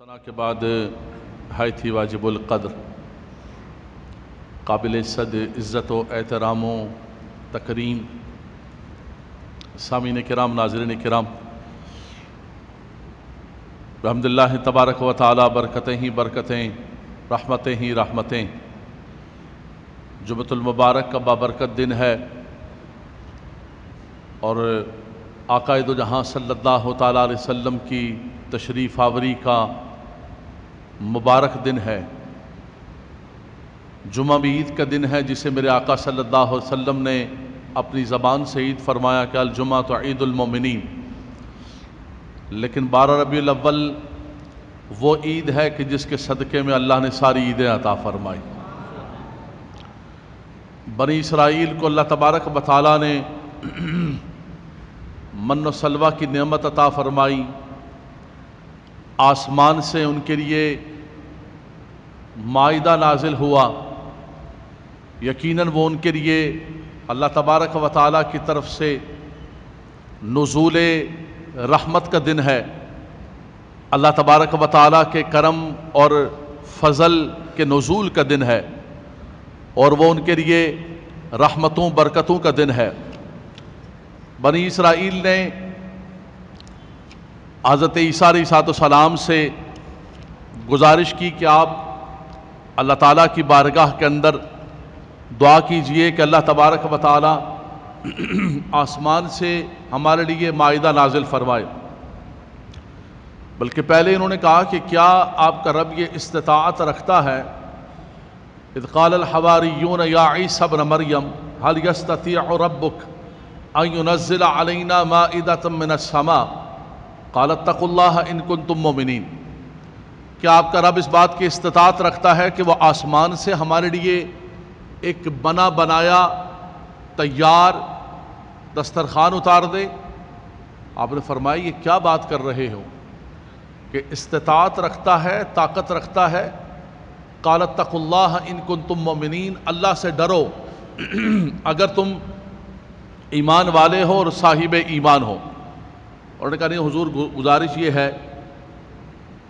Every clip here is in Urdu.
ثنا کے بعد ہائی تھی واجب القدر، قابل صد عزت و احترام و تکریم سامعین کرام، ناظرین کرام، الحمدللہ تبارک و تعالی برکتیں ہی برکتیں، رحمتیں ہی رحمتیں۔ جمعۃ المبارک کا بابرکت دن ہے اور آقائے دو جہاں صلی اللہ تعالیٰ علیہ وسلم کی تشریف آوری کا مبارک دن ہے۔ جمعہ بھی عید کا دن ہے جسے میرے آقا صلی اللہ علیہ وسلم نے اپنی زبان سے عید فرمایا کہ الجمعہ تو عید المومنین، لیکن 12 ربیع الاول وہ عید ہے کہ جس کے صدقے میں اللہ نے ساری عیدیں عطا فرمائی۔ بنی اسرائیل کو اللہ تبارک و تعالیٰ نے من و سلوہ کی نعمت عطا فرمائی، آسمان سے ان کے لیے مائدہ نازل ہوا۔ یقیناً وہ ان کے لیے اللہ تبارک و تعالیٰ کی طرف سے نزول رحمت کا دن ہے، اللہ تبارک و تعالیٰ کے کرم اور فضل کے نزول کا دن ہے، اور وہ ان کے لیے رحمتوں برکتوں کا دن ہے۔ بنی اسرائیل نے حضرت عیسیٰ علیہ السلام سے گزارش کی کہ آپ اللہ تعالیٰ کی بارگاہ کے اندر دعا کیجئے کہ اللہ تبارک و تعالیٰ آسمان سے ہمارے لیے مائدہ نازل فرمائے۔ بلکہ پہلے انہوں نے کہا کہ کیا آپ کا رب یہ استطاعت رکھتا ہے؟ اذ قال الحواریون یا عیسیٰ ابن مریم هل یستطیع ربک ان ينزل علینا مائدۃ من السماء قال اتقوا اللہ ان کنتم مؤمنین۔ کیا آپ کا رب اس بات کی استطاعت رکھتا ہے کہ وہ آسمان سے ہمارے لیے ایک بنا بنایا تیار دسترخوان اتار دے؟ آپ نے فرمایا یہ کیا بات کر رہے ہو کہ استطاعت رکھتا ہے، طاقت رکھتا ہے؟ قال اتقوا اللہ ان کنتم مؤمنین، اللہ سے ڈرو اگر تم ایمان والے ہو اور صاحب ایمان ہو۔ اور نے کہا نہیں حضور، گزارش یہ ہے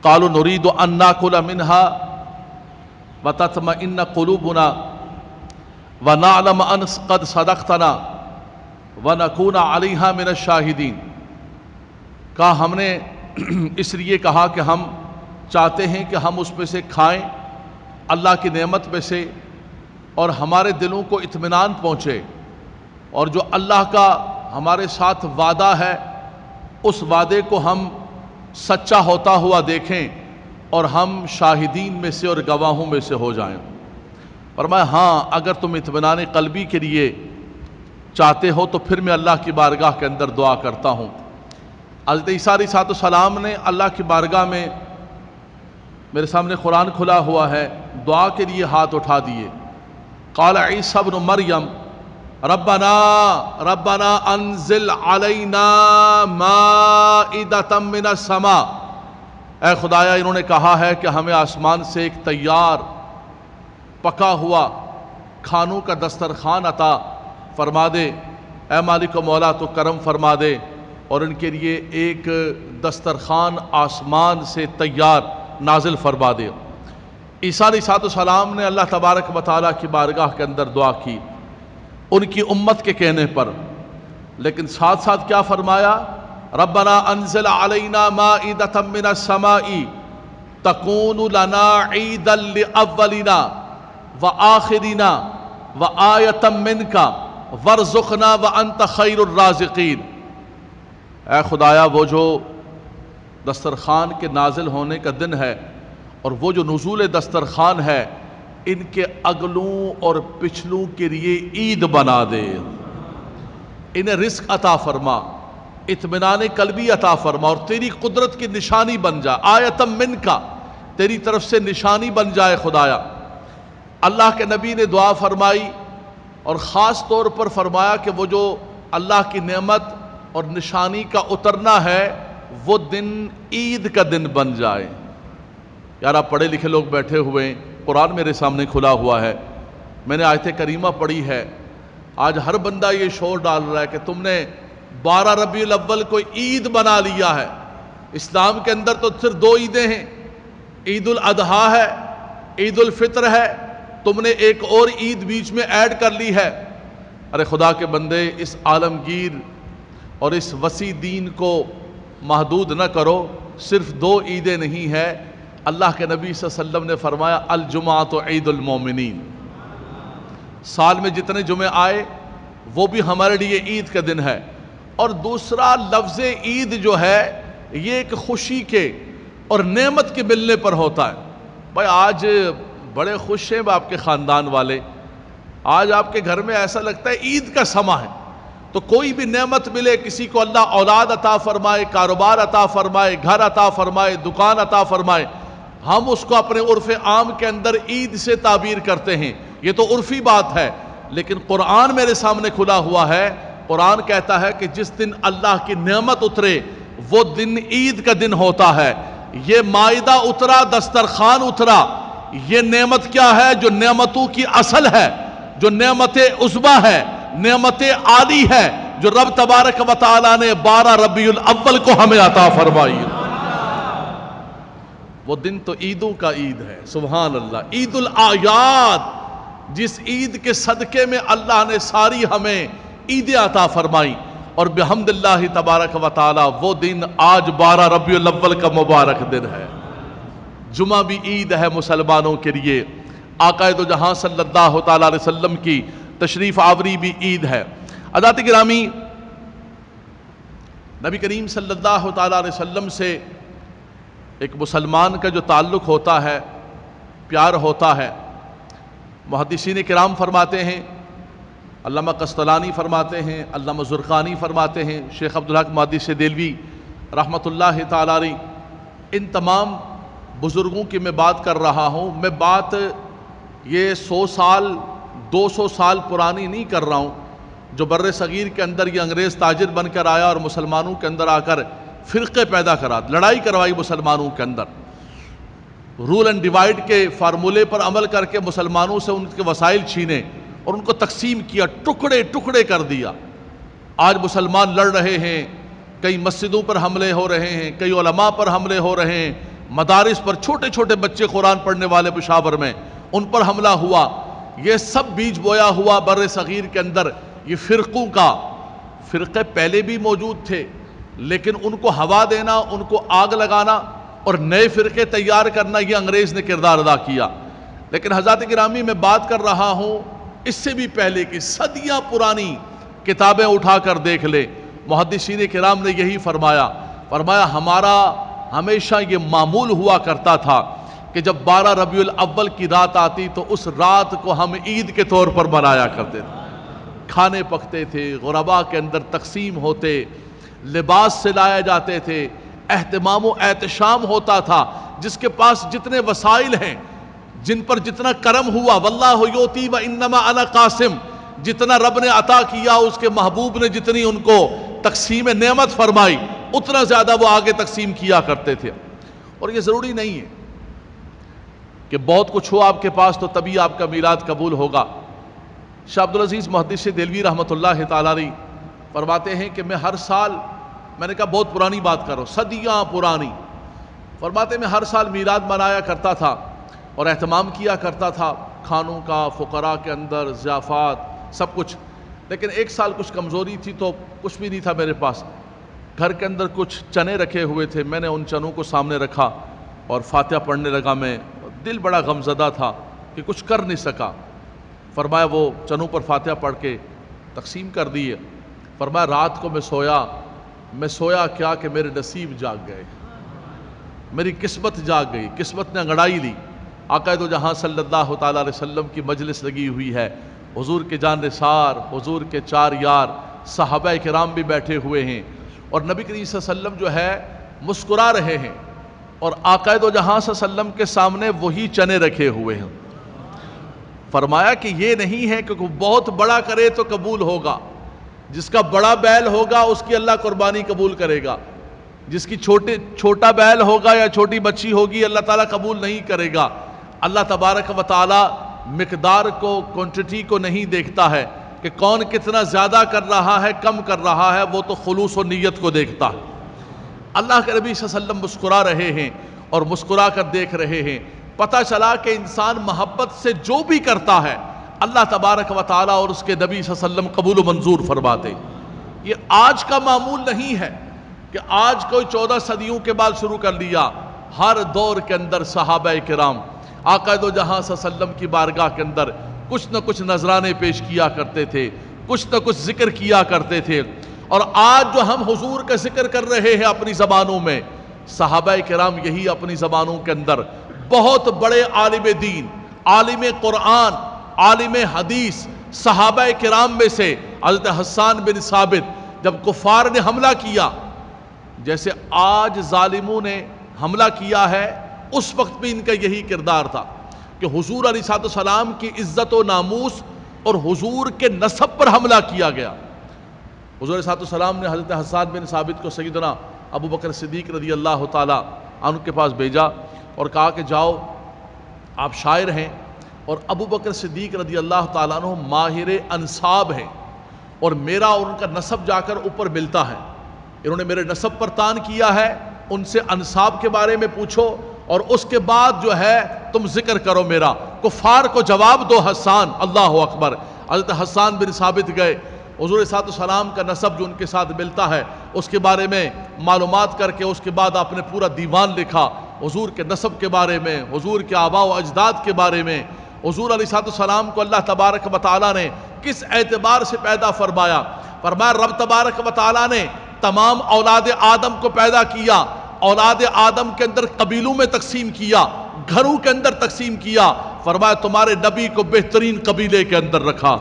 قالوا نريد ان ناكل منها وتطمئن قلوبنا ونعلم ان قد صدقتنا ونكون عليها من الشاهدين۔ کہا ہم نے اس لیے کہا کہ ہم چاہتے ہیں کہ ہم اس میں سے کھائیں اللہ کی نعمت میں سے، اور ہمارے دلوں کو اطمینان پہنچے، اور جو اللہ کا ہمارے ساتھ وعدہ ہے اس وعدے کو ہم سچا ہوتا ہوا دیکھیں اور ہم شاہدین میں سے اور گواہوں میں سے ہو جائیں۔ فرمایا ہاں اگر تم اطمینان قلبی کے لیے چاہتے ہو تو پھر میں اللہ کی بارگاہ کے اندر دعا کرتا ہوں۔ حضرت عیسیٰ علیہ السلام نے اللہ کی بارگاہ میں، میرے سامنے قرآن کھلا ہوا ہے، دعا کے لیے ہاتھ اٹھا دیے۔ قال عیسیٰ ابن مریم ربنا انزل علینا مائدۃ من السماء۔ اے خدایا انہوں نے کہا ہے کہ ہمیں آسمان سے ایک تیار پکا ہوا کھانوں کا دسترخوان عطا فرما دے۔ اے مالک و مولا تو کرم فرما دے اور ان کے لیے ایک دسترخوان آسمان سے تیار نازل فرما دے۔ عیسیٰ علیہ السلام نے اللہ تبارک و تعالیٰ کی بارگاہ کے اندر دعا کی ان کی امت کے کہنے پر، لیکن ساتھ ساتھ کیا فرمایا؟ ربنا انزل علینا مائدۃ من السماء تکون لنا عیدا لاولنا وآخرنا وآیۃ منک وارزقنا وانت خیر الرازقین۔ اے خدایا وہ جو دسترخوان کے نازل ہونے کا دن ہے اور وہ جو نزول دسترخوان ہے، ان کے اگلوں اور پچھلوں کے لیے عید بنا دے، انہیں رزق عطا فرما، اطمینان قلبی عطا فرما، اور تیری قدرت کی نشانی بن جائے، آیۃ منک، تیری طرف سے نشانی بن جائے خدایا۔ اللہ کے نبی نے دعا فرمائی اور خاص طور پر فرمایا کہ وہ جو اللہ کی نعمت اور نشانی کا اترنا ہے وہ دن عید کا دن بن جائے۔ یار آپ پڑھے لکھے لوگ بیٹھے ہوئے، قرآن میرے سامنے کھلا ہوا ہے، میں نے آیت کریمہ پڑھی ہے، آج ہر بندہ یہ شور ڈال رہا ہے کہ تم نے 12 ربیع الاول کو عید بنا لیا ہے۔ اسلام کے اندر تو صرف 2 عیدیں ہیں، عید الاضحیٰ ہے، عید الفطر ہے، تم نے ایک اور عید بیچ میں ایڈ کر لی ہے۔ ارے خدا کے بندے، اس عالمگیر اور اس وسیع دین کو محدود نہ کرو، صرف 2 عیدیں نہیں ہے۔ اللہ کے نبی صلی اللہ علیہ وسلم نے فرمایا الجمعۃ عید المومنین، سال میں جتنے جمعے آئے وہ بھی ہمارے لیے عید کا دن ہے۔ اور دوسرا لفظ عید جو ہے یہ ایک خوشی کے اور نعمت کے ملنے پر ہوتا ہے۔ بھائی آج بڑے خوش ہیں آپ کے خاندان والے، آج آپ کے گھر میں ایسا لگتا ہے عید کا سما ہے، تو کوئی بھی نعمت ملے، کسی کو اللہ اولاد عطا فرمائے، کاروبار عطا فرمائے، گھر عطا فرمائے، دکان عطا فرمائے، ہم اس کو اپنے عرف عام کے اندر عید سے تعبیر کرتے ہیں۔ یہ تو عرفی بات ہے، لیکن قرآن میرے سامنے کھلا ہوا ہے۔ قرآن کہتا ہے کہ جس دن اللہ کی نعمت اترے وہ دن عید کا دن ہوتا ہے۔ یہ مائدہ اترا، دسترخوان اترا، یہ نعمت کیا ہے؟ جو نعمتوں کی اصل ہے، جو نعمت عظمیٰ ہے، نعمت عالی ہے، جو رب تبارک و تعالیٰ نے 12 ربیع الاول کو ہمیں عطا فرمائی۔ وہ دن تو عیدوں کا عید ہے، سبحان اللہ، عید الاعیاد، جس عید کے صدقے میں اللہ نے ساری ہمیں عیدیں عطا فرمائی۔ اور بحمد اللہ تبارک و تعالی وہ دن آج 12 ربیع الاول کا مبارک دن ہے۔ جمعہ بھی عید ہے مسلمانوں کے لیے، آقا دو جہاں صلی اللہ تعالیٰ علیہ وسلم کی تشریف آوری بھی عید ہے۔ حضرات گرامی، نبی کریم صلی اللہ تعالیٰ علیہ وسلم سے ایک مسلمان کا جو تعلق ہوتا ہے، پیار ہوتا ہے، محدثین کرام فرماتے ہیں، علامہ قسطلانی فرماتے ہیں، علامہ زرقانی فرماتے ہیں، شیخ عبدالحق محدث دہلوی رحمۃ اللہ تعالیٰ علیہ، ان تمام بزرگوں کی میں بات کر رہا ہوں۔ میں بات یہ 100 سال 200 سال پرانی نہیں کر رہا ہوں، جو بر صغیر کے اندر یہ انگریز تاجر بن کر آیا اور مسلمانوں کے اندر آ کر فرقے پیدا کرا، لڑائی کروائی مسلمانوں کے اندر، رول اینڈ ڈیوائڈ کے فارمولے پر عمل کر کے مسلمانوں سے ان کے وسائل چھینے اور ان کو تقسیم کیا، ٹکڑے ٹکڑے کر دیا۔ آج مسلمان لڑ رہے ہیں، کئی مسجدوں پر حملے ہو رہے ہیں، کئی علماء پر حملے ہو رہے ہیں، مدارس پر چھوٹے چھوٹے بچے قرآن پڑھنے والے پشاور میں ان پر حملہ ہوا۔ یہ سب بیج بویا ہوا بر صغیر کے اندر، یہ فرقوں کا۔ فرقے پہلے بھی موجود تھے، لیکن ان کو ہوا دینا، ان کو آگ لگانا اور نئے فرقے تیار کرنا، یہ انگریز نے کردار ادا کیا۔ لیکن حضرات گرامی، میں بات کر رہا ہوں اس سے بھی پہلے کی صدیاں پرانی کتابیں اٹھا کر دیکھ لے، محدثین کرام نے یہی فرمایا ہمارا ہمیشہ یہ معمول ہوا کرتا تھا کہ جب 12 ربیع الاول کی رات آتی تو اس رات کو ہم عید کے طور پر منایا کرتے تھے، کھانے پکتے تھے، غرباء کے اندر تقسیم ہوتے، لباس سلائے جاتے تھے، اہتمام و احتشام ہوتا تھا، جس کے پاس جتنے وسائل ہیں، جن پر جتنا کرم ہوا، واللہ یؤتی و انما انا قاسم، جتنا رب نے عطا کیا، اس کے محبوب نے جتنی ان کو تقسیم نعمت فرمائی، اتنا زیادہ وہ آگے تقسیم کیا کرتے تھے۔ اور یہ ضروری نہیں ہے کہ بہت کچھ ہو آپ کے پاس تو تبھی آپ کا میلاد قبول ہوگا۔ شاہ عبدالعزیز محدث دہلوی رحمۃ اللہ تعالیٰ علیہ فرماتے ہیں کہ میں ہر سال، میں نے کہا بہت پرانی بات کرو، صدیاں پرانی، فرماتے ہیں میں ہر سال میلاد منایا کرتا تھا اور اہتمام کیا کرتا تھا، کھانوں کا، فقراء کے اندر ضیافات، سب کچھ۔ لیکن ایک سال کچھ کمزوری تھی تو کچھ بھی نہیں تھا میرے پاس، گھر کے اندر کچھ چنے رکھے ہوئے تھے، میں نے ان چنوں کو سامنے رکھا اور فاتحہ پڑھنے لگا۔ میں دل بڑا غمزدہ تھا کہ کچھ کر نہیں سکا۔ فرمایا وہ چنوں پر فاتحہ پڑھ کے تقسیم کر دیے۔ فرمایا رات کو میں سویا کیا کہ میرے نصیب جاگ گئے، میری قسمت جاگ گئی، قسمت نے انگڑائی لی۔ آقا دو جہاں صلی اللہ تعالیٰ علیہ وسلم کی مجلس لگی ہوئی ہے، حضور کے جان نثار، حضور کے 4 یار، صحابہ کرام بھی بیٹھے ہوئے ہیں، اور نبی کریم صلی اللہ علیہ وسلم جو ہے مسکرا رہے ہیں، اور آقا دو جہاں صلی اللہ علیہ وسلم کے سامنے وہی چنے رکھے ہوئے ہیں۔ فرمایا کہ یہ نہیں ہے کہ بہت بڑا کرے تو قبول ہوگا، جس کا بڑا بیل ہوگا اس کی اللہ قربانی قبول کرے گا، جس کی چھوٹا بیل ہوگا یا چھوٹی بچی ہوگی اللہ تعالیٰ قبول نہیں کرے گا۔ اللہ تبارک و تعالیٰ مقدار کو، کوانٹٹی کو نہیں دیکھتا ہے کہ کون کتنا زیادہ کر رہا ہے، کم کر رہا ہے، وہ تو خلوص و نیت کو دیکھتا ہے۔ اللہ کے نبی صلی اللہ علیہ وسلم مسکرا رہے ہیں اور مسکرا کر دیکھ رہے ہیں۔ پتہ چلا کہ انسان محبت سے جو بھی کرتا ہے اللہ تبارک و تعالیٰ اور اس کے نبی صلی اللہ علیہ وسلم قبول و منظور فرماتے۔ یہ آج کا معمول نہیں ہے کہ آج کوئی 14 صدیوں کے بعد شروع کر لیا۔ ہر دور کے اندر صحابہ کرام آقا دو جہاں صلی اللہ علیہ وسلم کی بارگاہ کے اندر کچھ نہ کچھ نذرانے پیش کیا کرتے تھے، کچھ نہ کچھ ذکر کیا کرتے تھے۔ اور آج جو ہم حضور کا ذکر کر رہے ہیں اپنی زبانوں میں، صحابہ کرام یہی اپنی زبانوں کے اندر بہت بڑے عالم دین، عالم قرآن، عالم حدیث صحابہ کرام میں سے حضرت حسان بن ثابت جب کفار نے حملہ کیا، جیسے آج ظالموں نے حملہ کیا ہے، اس وقت بھی ان کا یہی کردار تھا کہ حضور علیہ السلام کی عزت و ناموس اور حضور کے نسب پر حملہ کیا گیا۔ حضور علیہ السلام نے حضرت حسان بن ثابت کو سیدنا ابو بکر صدیق رضی اللہ تعالیٰ عنہ کے پاس بھیجا اور کہا کہ جاؤ، آپ شاعر ہیں، اور ابو بکر صدیق رضی اللہ تعالیٰ عنہ ماہر انساب ہیں، اور میرا اور ان کا نسب جا کر اوپر ملتا ہے۔ انہوں نے میرے نسب پر طعن کیا ہے، ان سے انساب کے بارے میں پوچھو اور اس کے بعد جو ہے تم ذکر کرو میرا، کفار کو جواب دو حسان۔ اللہ اکبر۔ حضرت حسان بن ثابت گئے، حضور صلی اللہ علیہ وسلم کا نسب جو ان کے ساتھ ملتا ہے اس کے بارے میں معلومات کر کے اس کے بعد آپ نے پورا دیوان لکھا حضور کے نسب کے بارے میں، حضور کے آباء و اجداد کے بارے میں، حضور علیہ السلام کو اللہ تبارک و تعالیٰ نے کس اعتبار سے پیدا فرمایا۔ فرمایا رب تبارک و تعالیٰ نے تمام اولاد آدم کو پیدا کیا، اولاد آدم کے اندر قبیلوں میں تقسیم کیا، گھروں کے اندر تقسیم کیا۔ فرمایا تمہارے نبی کو بہترین قبیلے کے اندر رکھا،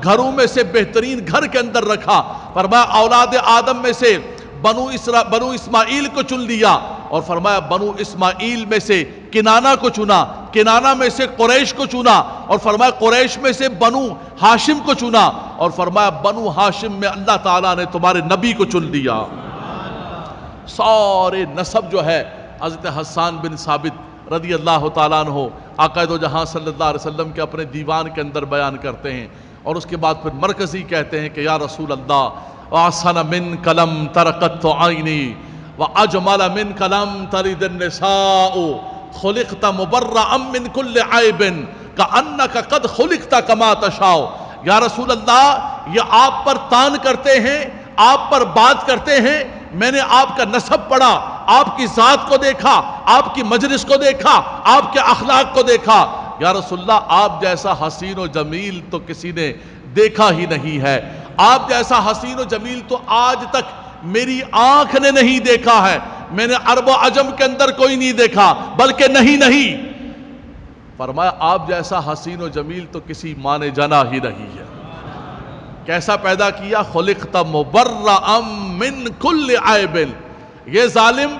گھروں میں سے بہترین گھر کے اندر رکھا۔ فرمایا اولاد آدم میں سے بنو اسماعیل کو چن لیا، اور فرمایا بنو اسماعیل میں سے کنانہ کو چنا، کنانہ میں سے قریش کو چنا، اور فرمایا قریش میں سے بنو ہاشم کو چنا، اور فرمایا بنو ہاشم میں اللہ تعالیٰ نے تمہارے نبی کو چن لیا۔ سارے نسب جو ہے حضرت حسان بن ثابت رضی اللہ تعالیٰ عنہ آقا دو جہاں صلی اللہ علیہ وسلم کے اپنے دیوان کے اندر بیان کرتے ہیں، اور اس کے بعد پھر مرکزی کہتے ہیں کہ یا رسول اللہ وَأَحْسَنَ مِنْكَ لَمْ تَرَقَتْ عَيْنِي وَأَجْمَلَ مِنْكَ لَمْ تَلِدِ النِّسَاءُ خُلِقْتَ مُبَرَّأً مِنْ كُلِّ عَيْبٍ كَأَنَّكَ قَدْ خُلِقْتَ كَمَا تَشَاءُ۔ یا رسول اللہ یہ آپ پر طعن کرتے ہیں، آپ پر بات کرتے ہیں، میں نے آپ کا نسب پڑھا، آپ کی ذات کو دیکھا، آپ کی مجلس کو دیکھا، آپ کے اخلاق کو دیکھا، یا رسول اللہ آپ جیسا حسین و جمیل تو کسی نے دیکھا ہی نہیں ہے، آپ جیسا حسین و جمیل تو آج تک میری آنکھ نے نہیں دیکھا ہے، میں نے عرب و عجم کے اندر کوئی نہیں دیکھا، بلکہ نہیں۔ فرمایا آپ جیسا حسین و جمیل تو کسی ماں نے جنا ہی نہیں ہے۔ کیسا پیدا کیا؟ خلقت مبرأ من کل عیب۔ یہ ظالم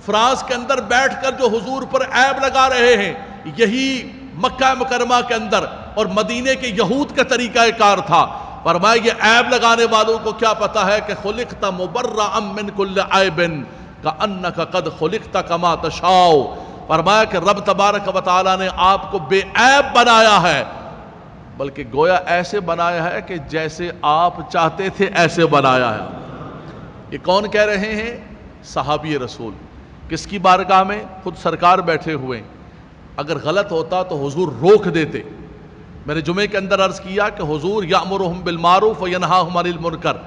فرانس کے اندر بیٹھ کر جو حضور پر عیب لگا رہے ہیں، یہی مکہ مکرمہ کے اندر اور مدینے کے یہود کا طریقہ کار تھا۔ فرمایا یہ عیب لگانے والوں کو کیا پتا ہے کہ خلقت مبرأ من کل عیب کأنک قد خلقت کما تشاء۔ فرمایا کہ رب تبارک و تعالیٰ نے آپ کو بے عیب بنایا ہے، بلکہ گویا ایسے بنایا ہے کہ جیسے آپ چاہتے تھے ایسے بنایا ہے۔ یہ کون کہہ رہے ہیں؟ صحابی رسول۔ کس کی بارگاہ میں؟ خود سرکار بیٹھے ہوئے۔ اگر غلط ہوتا تو حضور روک دیتے۔ میں نے جمعے کے اندر عرض کیا کہ حضور یأمرہم بالمعروف وینہاہم عن المنکر،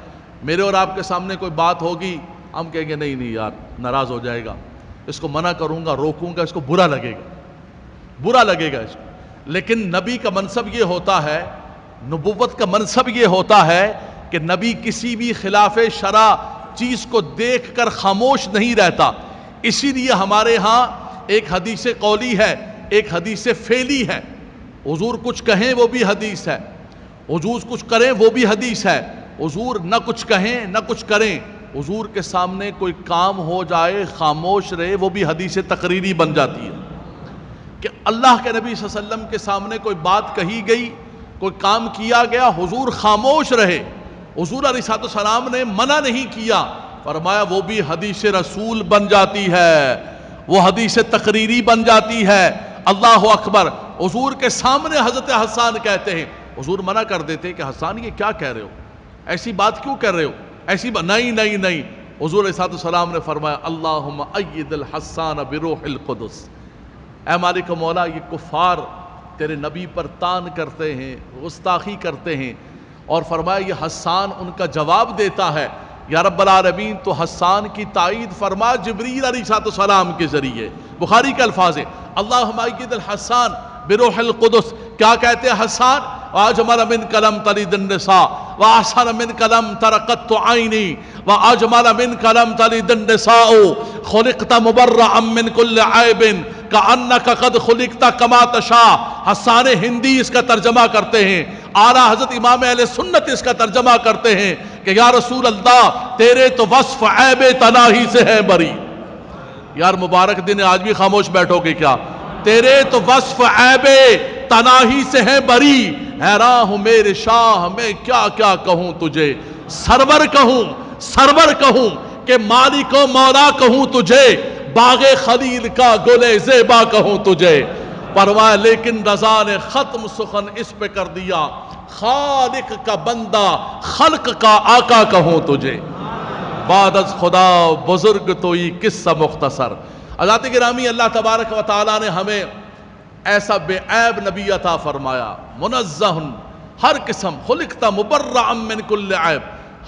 میرے اور آپ کے سامنے کوئی بات ہوگی، ہم کہیں گے نہیں یار ناراض ہو جائے گا، اس کو منع کروں گا، روکوں گا، اس کو برا لگے گا اس کو۔ لیکن نبی کا منصب یہ ہوتا ہے، نبوت کا منصب یہ ہوتا ہے کہ نبی کسی بھی خلاف شرع چیز کو دیکھ کر خاموش نہیں رہتا۔ اسی لیے ہمارے ہاں ایک حدیث قولی ہے، ایک حدیث فعلی ہے۔ حضور کچھ کہیں وہ بھی حدیث ہے، حضور کچھ کریں وہ بھی حدیث ہے، حضور نہ کچھ کہیں نہ کچھ کریں، حضور کے سامنے کوئی کام ہو جائے خاموش رہے وہ بھی حدیث تقریری بن جاتی ہے۔ کہ اللہ کے نبی صلی اللہ علیہ وسلم کے سامنے کوئی بات کہی گئی، کوئی کام کیا گیا، حضور خاموش رہے، حضور علیہ السلام نے منع نہیں کیا، فرمایا وہ بھی حدیث رسول بن جاتی ہے، وہ حدیث تقریری بن جاتی ہے۔ اللہ اکبر۔ حضور کے سامنے حضرت حسان کہتے ہیں، حضور منع کر دیتے کہ حسان یہ کیا کہہ رہے ہو، ایسی بات کیوں کر رہے ہو، ایسی بات نہیں، حضور علیہ السلام نے فرمایا اللہم اید الحسان بروح القدس، اے مالک و مولا یہ کفار تیرے نبی پر تان کرتے ہیں، گستاخی کرتے ہیں، اور فرمایا یہ حسان ان کا جواب دیتا ہے، یا رب العالمین تو حسان کی تائید فرما جبریل علیہ السلام کے ذریعے۔ بخاری کے الفاظ ہیں اللہم اید الحسان بروح القدس، کیا کہتے ہیں حسان؟ وَأَجْمَلَ مِنْكَ لَمْ تَلِدِ النِّسَاء وَأَحْسَنَ مِنْكَ لَمْ تَرَ قَطُّ عَيْنِي وَأَجْمَلَ مِنْكَ لَمْ تَلِدِ النِّسَاءُ خُلِقْتَ مُبَرَّأً مِنْ كُلِّ عَيْبٍ كَأَنَّكَ قَدْ خُلِقْتَ كَمَا تَشَاءُ۔ حسان ہندی اس کا ترجمہ کرتے ہیں، اعلیٰ حضرت امام اہل سنت اس کا ترجمہ کرتے ہیں کہ یا رسول اللہ تیرے تو وصف عیب تناہی سے ہے بری۔ یار مبارک دن آج بھی خاموش بیٹھو گے کیا؟ تیرے تو وصف عیب تناہی سے ہے بری، حیران ہوں میرے شاہ میں کیا کیا کہوں تجھے، سرور کہوں کہ مالک و مولا کہوں تجھے، باغ خلیل کا گل زیبا کہوں تجھے۔ پرواہ لیکن رضا نے ختم سخن اس پہ کر دیا، خالق کا بندہ خلق کا آقا کہوں تجھے، بعد از خدا بزرگ تو یہ قصہ مختصر۔ حضرات گرامی، اللہ تبارک و تعالیٰ نے ہمیں ایسا بے عیب نبی عطا فرمایا، منزہ ہر قسم، خلقتا مبرأ من کل عیب،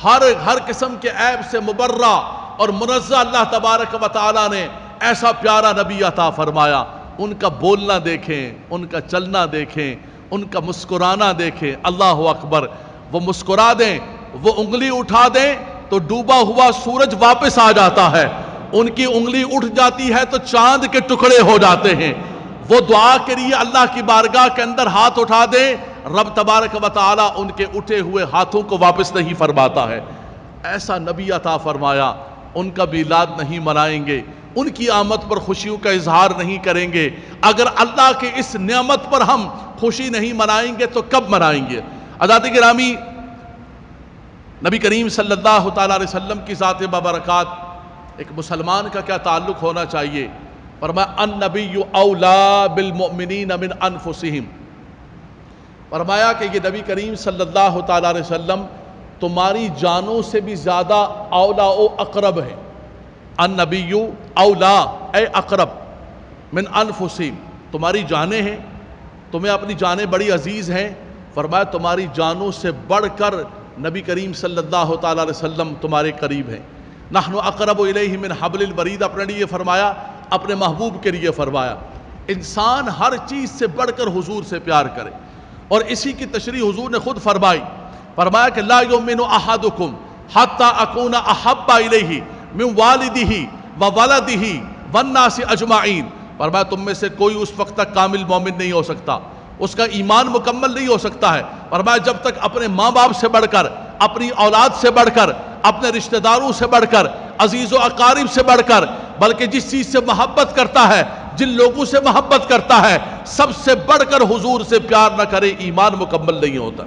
ہر قسم کے عیب سے مبرہ اور منزہ اللہ تبارک و تعالیٰ نے ایسا پیارا نبی عطا فرمایا۔ ان کا بولنا دیکھیں، ان کا چلنا دیکھیں، ان کا مسکرانا دیکھیں، اللہ اکبر۔ وہ مسکرا دیں، وہ انگلی اٹھا دیں تو ڈوبا ہوا سورج واپس آ جاتا ہے، ان کی انگلی اٹھ جاتی ہے تو چاند کے ٹکڑے ہو جاتے ہیں۔ وہ دعا کے لیے اللہ کی بارگاہ کے اندر ہاتھ اٹھا دیں، رب تبارک و تعالیٰ ان کے اٹھے ہوئے ہاتھوں کو واپس نہیں فرماتا ہے۔ ایسا نبی عطا فرمایا، ان کا میلاد نہیں منائیں گے، ان کی آمد پر خوشیوں کا اظہار نہیں کریں گے، اگر اللہ کی اس نعمت پر ہم خوشی نہیں منائیں گے تو کب منائیں گے؟ حضرات گرامی، نبی کریم صلی اللہ تعالیٰ علیہ وسلم کی ذات بابرکات ایک مسلمان کا کیا تعلق ہونا چاہیے؟ فرمایا النبی اولا بالمؤمنین من انفسہم، فرمایا کہ یہ نبی کریم صلی اللہ تعالیٰ علیہ وسلم تمہاری جانوں سے بھی زیادہ اولا و اقرب ہے۔ النبی اولا اے اقرب من انفسہم، تمہاری جانیں ہیں، تمہیں اپنی جانیں بڑی عزیز ہیں، فرمایا تمہاری جانوں سے بڑھ کر نبی کریم صلی اللہ تعالیٰ علیہ وسلم تمہارے قریب ہیں۔ نحن اقرب الیہ من حبل الورید، اپنے لیے فرمایا، اپنے محبوب کے لیے فرمایا۔ انسان ہر چیز سے بڑھ کر حضور سے پیار کرے، اور اسی کی تشریح حضور نے خود فرمائی، فرمایا کہ لا یؤمن احدکم حتی اکون احب الیہ من والدہ وولدہ والناس اجمعین، فرمایا تم میں سے کوئی اس وقت تک کامل مومن نہیں ہو سکتا، اس کا ایمان مکمل نہیں ہو سکتا ہے، فرمایا جب تک اپنے ماں باپ سے بڑھ کر، اپنی اولاد سے بڑھ کر، اپنے رشتہ داروں سے بڑھ کر، عزیز و اقارب سے بڑھ کر، بلکہ جس چیز سے محبت کرتا ہے، جن لوگوں سے محبت کرتا ہے، سب سے بڑھ کر حضور سے پیار نہ کرے، ایمان مکمل نہیں ہوتا۔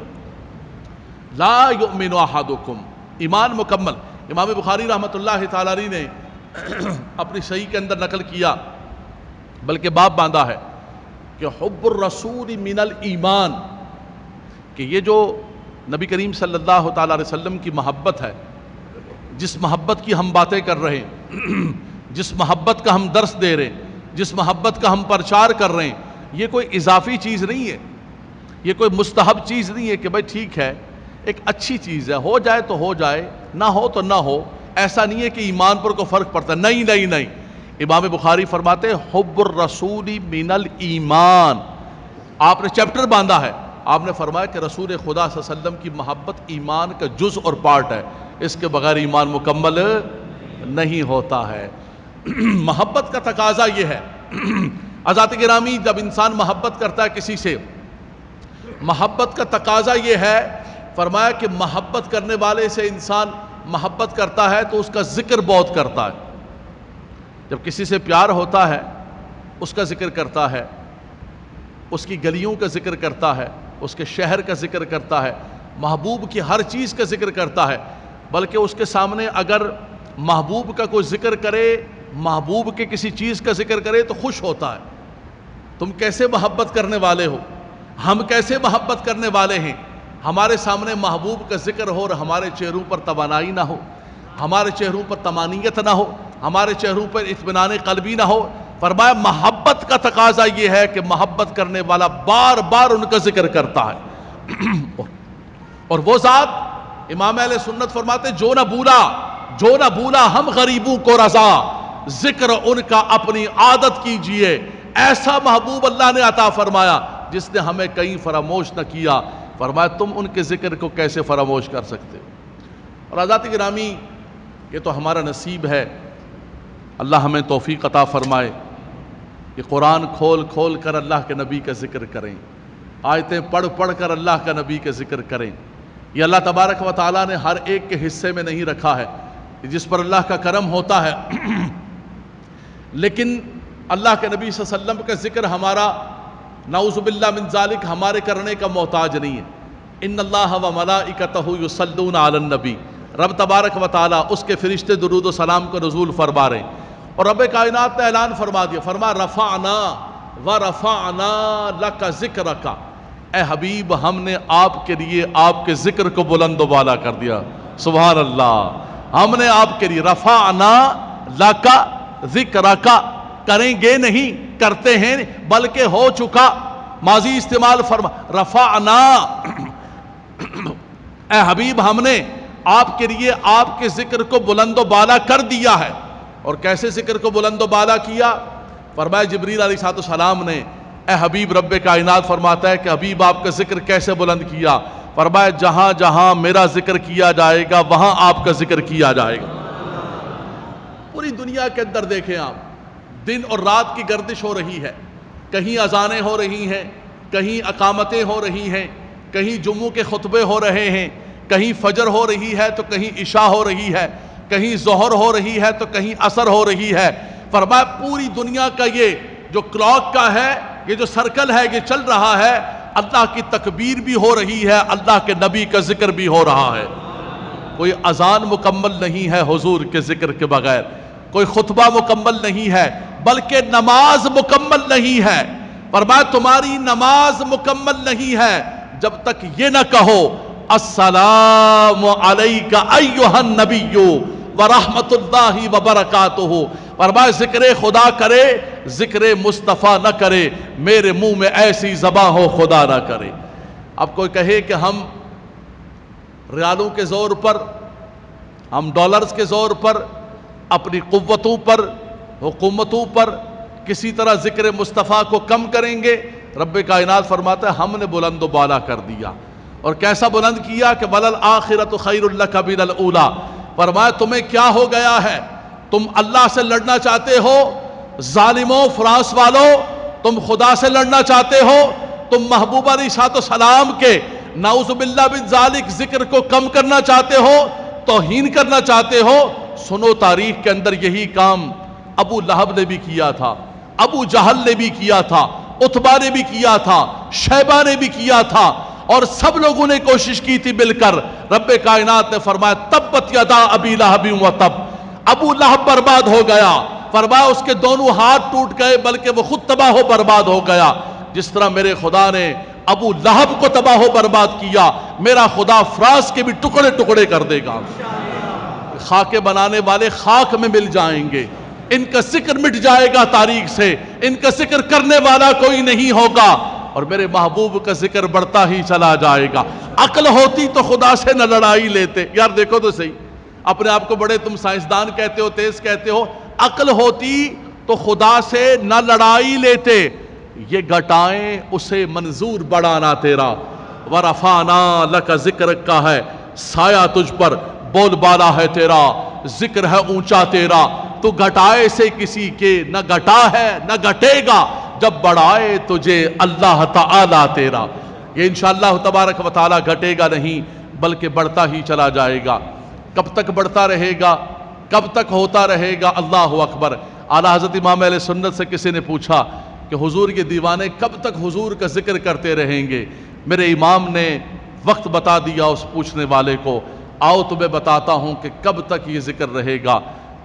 لا یؤمن احدکم، ایمان مکمل۔ امام بخاری رحمۃ اللہ تعالیٰ علیہ نے اپنی صحیح کے اندر نقل کیا، بلکہ باب باندھا ہے کہ حب الرسول من الایمان، کہ یہ جو نبی کریم صلی اللہ تعالیٰ علیہ وسلم کی محبت ہے، جس محبت کی ہم باتیں کر رہے ہیں، جس محبت کا ہم درس دے رہے ہیں، جس محبت کا ہم پرچار کر رہے ہیں، یہ کوئی اضافی چیز نہیں ہے، یہ کوئی مستحب چیز نہیں ہے کہ بھائی ٹھیک ہے ایک اچھی چیز ہے، ہو جائے تو ہو جائے، نہ ہو تو نہ ہو، ایسا نہیں ہے کہ ایمان پر کوئی فرق پڑتا ہے، نہیں نہیں نہیں۔ امام بخاری فرماتے ہیں حب الرسول من الایمان، آپ نے چیپٹر باندھا ہے، آپ نے فرمایا کہ رسول خدا صلی اللہ علیہ وسلم کی محبت ایمان کا جز اور پارٹ ہے، اس کے بغیر ایمان مکمل نہیں ہوتا ہے۔ محبت کا تقاضا یہ ہے، حضرات گرامی، جب انسان محبت کرتا ہے کسی سے، محبت کا تقاضا یہ ہے، فرمایا کہ محبت کرنے والے سے انسان محبت کرتا ہے تو اس کا ذکر بہت کرتا ہے۔ جب کسی سے پیار ہوتا ہے اس کا ذکر کرتا ہے، اس کی گلیوں کا ذکر کرتا ہے، اس کے شہر کا ذکر کرتا ہے، محبوب کی ہر چیز کا ذکر کرتا ہے، بلکہ اس کے سامنے اگر محبوب کا کوئی ذکر کرے، محبوب کے کسی چیز کا ذکر کرے تو خوش ہوتا ہے۔ تم کیسے محبت کرنے والے ہو، ہم کیسے محبت کرنے والے ہیں، ہمارے سامنے محبوب کا ذکر ہو اور ہمارے چہروں پر توانائی نہ ہو۔ ہمارے چہروں پر طمانینت نہ ہو، ہمارے چہروں پر اطمینان قلبی نہ ہو۔ فرمایا محبت کا تقاضا یہ ہے کہ محبت کرنے والا بار بار ان کا ذکر کرتا ہے۔ اور وہ ذات امام اہل سنت فرماتے جو نہ بھولا ہم غریبوں کو رضا، ذکر ان کا اپنی عادت کیجئے۔ ایسا محبوب اللہ نے عطا فرمایا جس نے ہمیں کہیں فراموش نہ کیا۔ فرمایا تم ان کے ذکر کو کیسے فراموش کر سکتے ہو؟ اور حضرات گرامی، یہ تو ہمارا نصیب ہے، اللہ ہمیں توفیق عطا فرمائے کہ قرآن کھول کھول کر اللہ کے نبی کا ذکر کریں، آیتیں پڑھ پڑھ کر اللہ کا نبی کا ذکر کریں۔ یہ اللہ تبارک و تعالیٰ نے ہر ایک کے حصے میں نہیں رکھا ہے، جس پر اللہ کا کرم ہوتا ہے۔ لیکن اللہ کے نبی صلی اللہ علیہ وسلم کا ذکر ہمارا نعوذ باللہ من ذالک ہمارے کرنے کا محتاج نہیں ہے۔ ان اللہ و ملائکتہ یصلون علی النبی، رب تبارک و تعالیٰ اس کے فرشتے درود و سلام کو نزول فرما رہے ہیں۔ اور رب کائنات نے اعلان فرما دیا، فرما رفعنا ورفعنا لک ذکرک، اے حبیب ہم نے آپ کے لیے آپ کے ذکر کو بلند و بالا کر دیا۔ سبحان اللہ، ہم نے آپ کے لیے رفعنا لک ذکرک، کریں گے نہیں، کرتے ہیں بلکہ ہو چکا، ماضی استعمال فرما، رفعنا اے حبیب ہم نے آپ کے لیے آپ کے ذکر کو بلند و بالا کر دیا ہے۔ اور کیسے ذکر کو بلند و بالا کیا؟ فرمایا جبریل علیہ السلام نے، اے حبیب رب کائنات فرماتا ہے کہ حبیب آپ کا ذکر کیسے بلند کیا؟ فرمایا جہاں جہاں میرا ذکر کیا جائے گا وہاں آپ کا ذکر کیا جائے گا۔ پوری دنیا کے اندر دیکھیں آپ، دن اور رات کی گردش ہو رہی ہے، کہیں اذانیں ہو رہی ہیں، کہیں اقامتیں ہو رہی ہیں، کہیں جمعوں کے خطبے ہو رہے ہیں، کہیں فجر ہو رہی ہے تو کہیں عشاء ہو رہی ہے، کہیں ظہر ہو رہی ہے تو کہیں عصر ہو رہی ہے۔ فرمایا پوری دنیا کا یہ جو کلاک کا ہے، یہ جو سرکل ہے، یہ چل رہا ہے، اللہ کی تکبیر بھی ہو رہی ہے، اللہ کے نبی کا ذکر بھی ہو رہا ہے۔ کوئی اذان مکمل نہیں ہے حضور کے ذکر کے بغیر، کوئی خطبہ مکمل نہیں ہے، بلکہ نماز مکمل نہیں ہے۔ فرمایا تمہاری نماز مکمل نہیں ہے جب تک یہ نہ کہو السلام علیک ایھا النبی ورحمۃ اللہ وبرکاتہ۔ فرمایا ذکر خدا کرے، ذکر مصطفیٰ نہ کرے، میرے منہ میں ایسی زبان ہو خدا نہ کرے۔ اب کوئی کہے کہ ہم ریالوں کے زور پر، ہم ڈالرز کے زور پر، اپنی قوتوں پر، حکومتوں پر کسی طرح ذکر مصطفیٰ کو کم کریں گے۔ رب کائنات فرماتا ہے ہم نے بلند و بالا کر دیا۔ اور کیسا بلند کیا کہ وَلَلْآخِرَةُ خَيْرٌ لَكَ مِنَ الْأُولَىٰ۔ فرمایا تمہیں کیا ہو گیا ہے؟ تم اللہ سے لڑنا چاہتے ہو؟ ظالموں، فرانس والوں، تم خدا سے لڑنا چاہتے ہو؟ تم محبوب علیہ السلام کے نعوذ باللہ من ذالک ذکر کو کم کرنا چاہتے ہو، توہین کرنا چاہتے ہو؟ سنو تاریخ کے اندر یہی کام ابو لہب نے بھی کیا تھا، ابو جہل نے بھی کیا تھا، عتبہ نے بھی کیا تھا، شیبہ نے بھی کیا تھا، اور سب لوگوں نے کوشش کی تھی مل کر۔ رب کائنات نے فرمایا تبت یدا ابی لہب وتب، ابو لہب برباد ہو گیا۔ فرمایا اس کے دونوں ہاتھ ٹوٹ گئے، بلکہ وہ خود تباہ و برباد ہو گیا۔ جس طرح میرے خدا نے ابو لہب کو تباہ و برباد کیا، میرا خدا فرانس کے بھی ٹکڑے ٹکڑے کر دے گا۔ خاکے بنانے والے خاک میں مل جائیں گے، ان کا ذکر مٹ جائے گا تاریخ سے، ان کا ذکر کرنے والا کوئی نہیں ہوگا، اور میرے محبوب کا ذکر بڑھتا ہی چلا جائے گا۔ عقل ہوتی تو خدا سے نہ لڑائی لیتے۔ یار دیکھو تو صحیح، اپنے آپ کو بڑے تم سائنسدان کہتے ہو، تیز کہتے ہو، عقل ہوتی تو خدا سے نہ لڑائی لیتے۔ یہ گھٹائیں اسے منظور بڑھانا تیرا، ورفعنا لک ذکرک کا ہے، سایہ تجھ پر، بول بالا ہے تیرا، ذکر ہے اونچا تیرا، تو گھٹائے سے کسی کے نہ گھٹا ہے نہ گھٹے گا، جب بڑھائے تجھے اللہ تعالیٰ تیرا۔ یہ انشاءاللہ تبارک و تعالیٰ گھٹے گا نہیں بلکہ بڑھتا ہی چلا جائے گا۔ کب تک بڑھتا رہے گا؟ کب تک ہوتا رہے گا؟ اللہ اکبر۔ اعلیٰ حضرت امام اہل سنت سے کسی نے پوچھا کہ حضور کے دیوانے کب تک حضور کا ذکر کرتے رہیں گے؟ میرے امام نے وقت بتا دیا اس پوچھنے والے کو، آؤ تمہیں بتاتا ہوں کہ کب تک یہ ذکر رہے گا،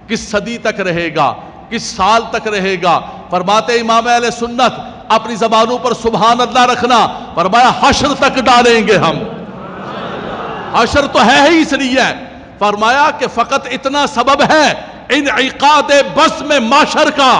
کس صدی تک رہے گا، کس سال تک رہے گا۔ فرماتے امام اہل سنت اپنی زبانوں پر سبحان اللہ رکھنا، فرمایا حشر تک ڈالیں گے ہم۔ حشر تو ہے ہی اس لیے، فرمایا کہ فقط اتنا سبب ہے انعقاد بزم معشر کا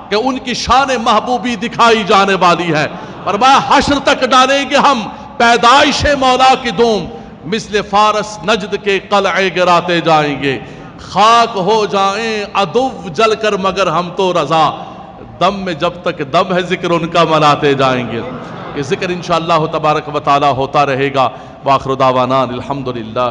کہ ان کی شان محبوبی دکھائی جانے والی ہے۔ فرمایا حشر تک ڈالیں گے ہم پیدائش مولا کی دوم، مثل فارس نجد کے قلعے گراتے جائیں گے، خاک ہو جائیں عدو جل کر مگر ہم تو رضا، دم میں جب تک دم ہے ذکر ان کا مناتے جائیں گے۔ یہ ذکر انشاءاللہ تبارک و تعالی ہوتا رہے گا۔ وآخر دعوانا الحمدللہ۔